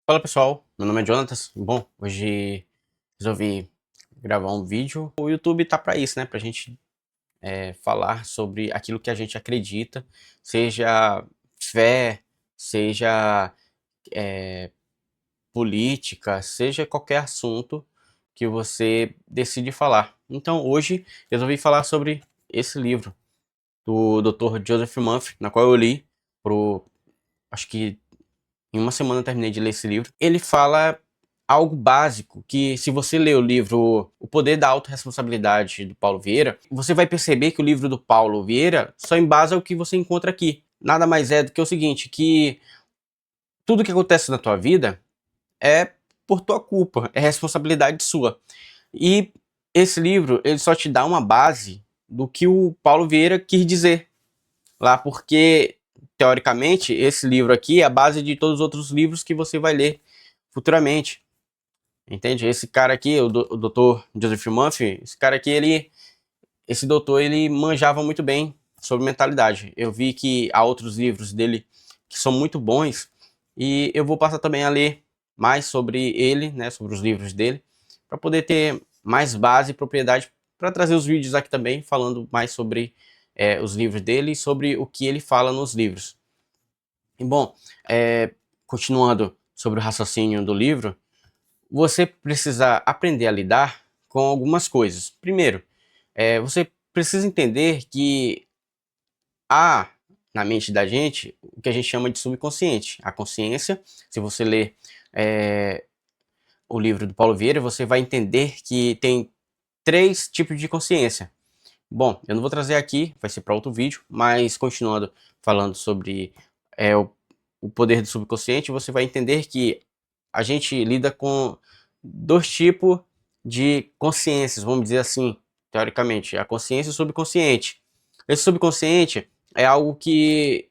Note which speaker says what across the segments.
Speaker 1: Fala pessoal, meu nome é Jonatas. Bom, hoje resolvi gravar um vídeo. O YouTube tá para isso, né? Pra gente falar sobre aquilo que a gente acredita, seja fé, seja política, seja qualquer assunto que você decide falar. Então hoje resolvi falar sobre esse livro do Dr. Joseph Murphy, na qual eu li acho que em uma semana eu terminei de ler esse livro. Ele fala algo básico, que se você ler o livro O Poder da Autorresponsabilidade, do Paulo Vieira, você vai perceber que o livro do Paulo Vieira só embasa o que você encontra aqui. Nada mais é do que o seguinte, que tudo que acontece na tua vida é por tua culpa, é responsabilidade sua. E esse livro, ele só te dá uma base do que o Paulo Vieira quis dizer lá, porque teoricamente esse livro aqui é a base de todos os outros livros que você vai ler futuramente, entende? Esse cara aqui, o Dr. Joseph Murphy, esse cara aqui, esse doutor, ele manjava muito bem sobre mentalidade. Eu vi que há outros livros dele que são muito bons e eu vou passar também a ler mais sobre ele, né, sobre os livros dele, para poder ter mais base e propriedade para trazer os vídeos aqui também, falando mais sobre os livros dele e sobre o que ele fala nos livros. E bom, continuando sobre o raciocínio do livro, você precisa aprender a lidar com algumas coisas. Primeiro, você precisa entender que há na mente da gente o que a gente chama de subconsciente. A consciência, se você ler o livro do Paulo Vieira, você vai entender que tem 3 tipos de consciência. Bom, eu não vou trazer aqui, vai ser para outro vídeo, mas continuando falando sobre o poder do subconsciente, você vai entender que a gente lida com 2 tipos de consciências, vamos dizer assim, teoricamente, a consciência e o subconsciente. Esse subconsciente é algo que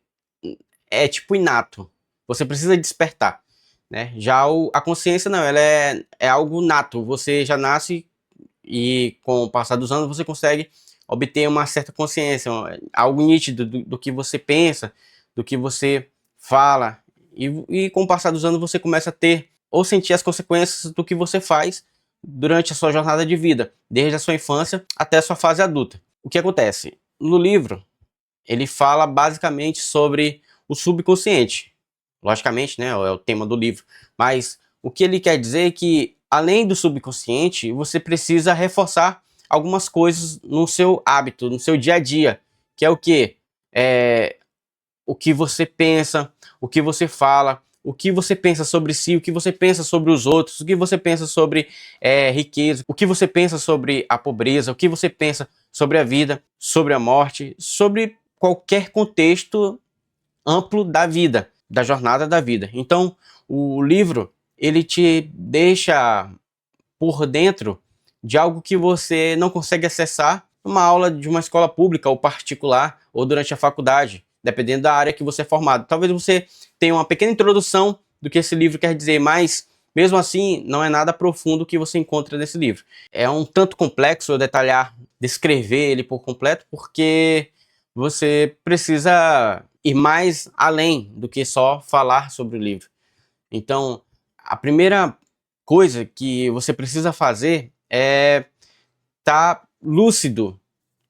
Speaker 1: é tipo inato, você precisa despertar, né? Já a consciência não, ela é algo nato, você já nasce e com o passar dos anos você consegue obter uma certa consciência, algo nítido do que você pensa, do que você fala, e com o passar dos anos você começa a ter ou sentir as consequências do que você faz durante a sua jornada de vida, desde a sua infância até a sua fase adulta. O que acontece? No livro, ele fala basicamente sobre o subconsciente. Logicamente, né, é o tema do livro. Mas o que ele quer dizer é que, além do subconsciente, você precisa reforçar algumas coisas no seu hábito, no seu dia a dia. Que é o quê? O que você pensa, o que você fala, o que você pensa sobre si, o que você pensa sobre os outros, o que você pensa sobre riqueza, o que você pensa sobre a pobreza, o que você pensa sobre a vida, sobre a morte, sobre qualquer contexto amplo da vida, da jornada da vida. Então, o livro, ele te deixa por dentro de algo que você não consegue acessar numa aula de uma escola pública ou particular ou durante a faculdade, dependendo da área que você é formado. Talvez você tenha uma pequena introdução do que esse livro quer dizer, mas mesmo assim não é nada profundo que você encontra nesse livro. É um tanto complexo eu detalhar, descrever ele por completo, porque você precisa ir mais além do que só falar sobre o livro. Então, a primeira coisa que você precisa fazer é estar lúcido.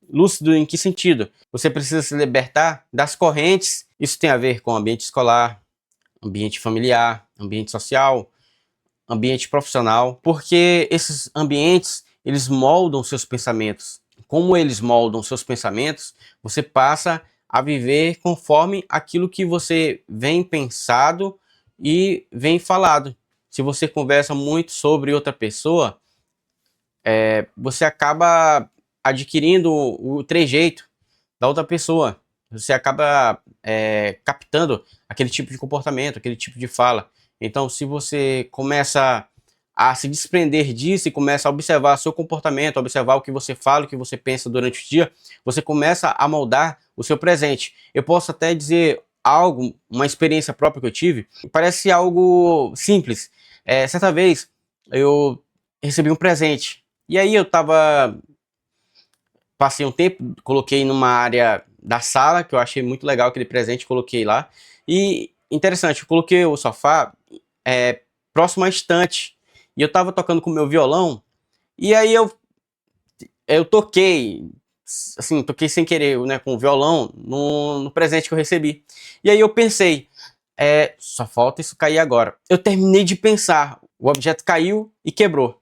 Speaker 1: Lúcido em que sentido? Você precisa se libertar das correntes. Isso tem a ver com ambiente escolar, ambiente familiar, ambiente social, ambiente profissional, porque esses ambientes, eles moldam seus pensamentos. Como eles moldam seus pensamentos, você passa a viver conforme aquilo que você vem pensado e vem falado. Se você conversa muito sobre outra pessoa, você acaba adquirindo o trejeito da outra pessoa. Você acaba captando aquele tipo de comportamento, aquele tipo de fala. Então, se você começa a se desprender disso e começa a observar seu comportamento, observar o que você fala, o que você pensa durante o dia, você começa a moldar o seu presente. Eu posso até dizer algo, uma experiência própria que eu tive, parece algo simples. Certa vez eu recebi um presente e aí passei um tempo, coloquei numa área da sala, que eu achei muito legal aquele presente, coloquei lá. E interessante, eu coloquei o sofá próximo à estante. E eu tava tocando com o meu violão, e aí eu toquei, assim, toquei sem querer, né, com o violão no presente que eu recebi. E aí eu pensei, só falta isso cair agora. Eu terminei de pensar, o objeto caiu e quebrou.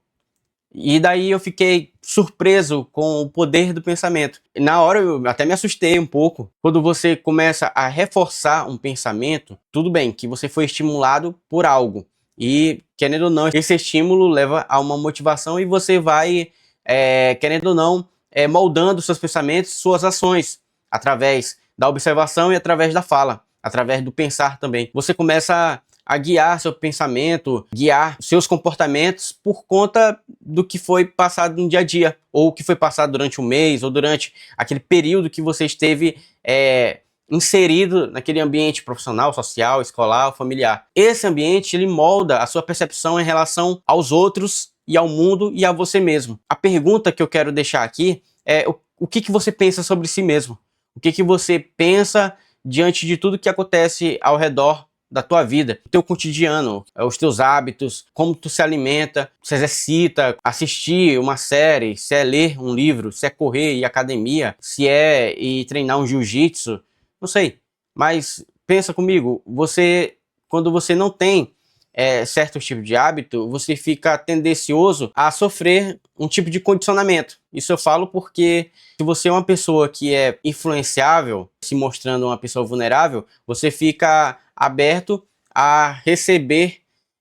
Speaker 1: E daí eu fiquei surpreso com o poder do pensamento. Na hora eu até me assustei um pouco. Quando você começa a reforçar um pensamento, tudo bem que você foi estimulado por algo. E, querendo ou não, esse estímulo leva a uma motivação e você vai, querendo ou não, moldando seus pensamentos, suas ações, através da observação e através da fala, através do pensar também. Você começa a guiar seu pensamento, guiar seus comportamentos por conta do que foi passado no dia a dia, ou que foi passado durante um mês, ou durante aquele período que você esteve inserido naquele ambiente profissional, social, escolar, familiar. Esse ambiente, ele molda a sua percepção em relação aos outros e ao mundo e a você mesmo. A pergunta que eu quero deixar aqui é o que você pensa sobre si mesmo? O que você pensa diante de tudo que acontece ao redor da tua vida, o teu cotidiano, os teus hábitos, como tu se alimenta, se exercita, assistir uma série, se é ler um livro, se é correr e ir à academia, se é ir treinar um jiu-jitsu, não sei. Mas pensa comigo, quando você não tem certo tipo de hábito, você fica tendencioso a sofrer um tipo de condicionamento. Isso eu falo porque se você é uma pessoa que é influenciável, se mostrando uma pessoa vulnerável, você fica aberto a receber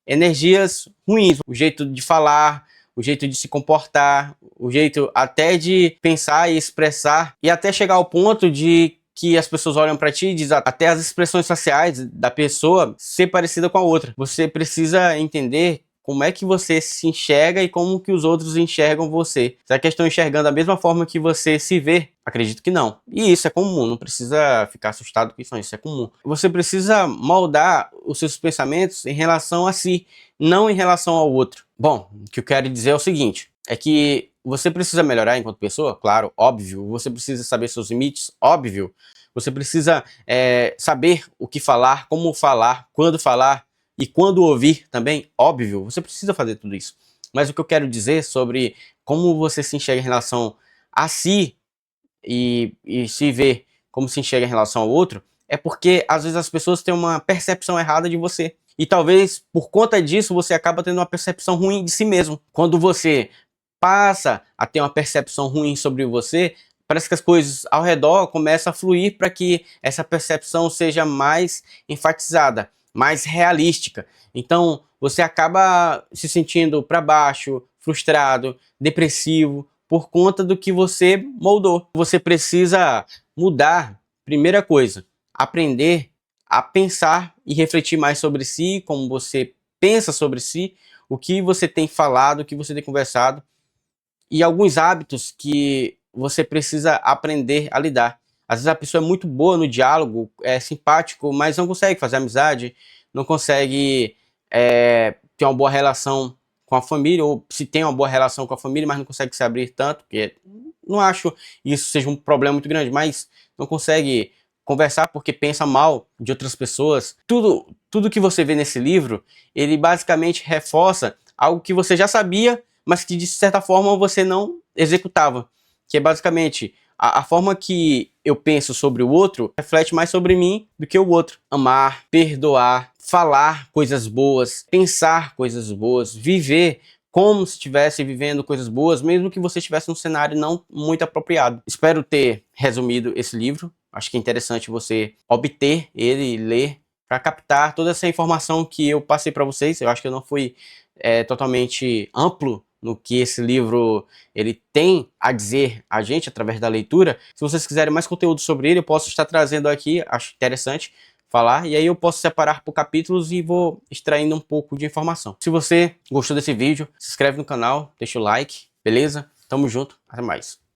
Speaker 1: energias ruins. O jeito de falar, o jeito de se comportar, o jeito até de pensar e expressar, e até chegar ao ponto de que as pessoas olham para ti e dizem até as expressões faciais da pessoa ser parecida com a outra. Você precisa entender como é que você se enxerga e como que os outros enxergam você. Será que estão enxergando da mesma forma que você se vê? Acredito que não. E isso é comum, não precisa ficar assustado com isso é comum. Você precisa moldar os seus pensamentos em relação a si, não em relação ao outro. Bom, o que eu quero dizer é o seguinte, é que você precisa melhorar enquanto pessoa, claro, óbvio. Você precisa saber seus limites, óbvio. Você precisa saber o que falar, como falar, e quando ouvir também, óbvio. Você precisa fazer tudo isso. Mas o que eu quero dizer sobre como você se enxerga em relação a si e se ver como se enxerga em relação ao outro, é porque às vezes as pessoas têm uma percepção errada de você. E talvez por conta disso você acaba tendo uma percepção ruim de si mesmo. Quando você passa a ter uma percepção ruim sobre você, parece que as coisas ao redor começam a fluir para que essa percepção seja mais enfatizada, mais realística. Então você acaba se sentindo para baixo, frustrado, depressivo, por conta do que você moldou. Você precisa mudar, primeira coisa, aprender a pensar e refletir mais sobre si, como você pensa sobre si, o que você tem falado, o que você tem conversado, e alguns hábitos que você precisa aprender a lidar. Às vezes a pessoa é muito boa no diálogo, é simpático, mas não consegue fazer amizade, não consegue ter uma boa relação com a família, ou se tem uma boa relação com a família, mas não consegue se abrir tanto, porque não acho isso seja um problema muito grande, mas não consegue conversar porque pensa mal de outras pessoas. Tudo que você vê nesse livro, ele basicamente reforça algo que você já sabia, mas que de certa forma você não executava. Que é basicamente a forma que eu penso sobre o outro reflete mais sobre mim do que o outro. Amar, perdoar, falar coisas boas, pensar coisas boas, viver como se estivesse vivendo coisas boas, mesmo que você estivesse num cenário não muito apropriado. Espero ter resumido esse livro. Acho que é interessante você obter ele e ler para captar toda essa informação que eu passei para vocês. Eu acho que eu não fui totalmente amplo no que esse livro ele tem a dizer a gente através da leitura. Se vocês quiserem mais conteúdo sobre ele, eu posso estar trazendo aqui, acho interessante falar, e aí eu posso separar por capítulos e vou extraindo um pouco de informação. Se você gostou desse vídeo, se inscreve no canal, deixa o like, beleza? Tamo junto, até mais.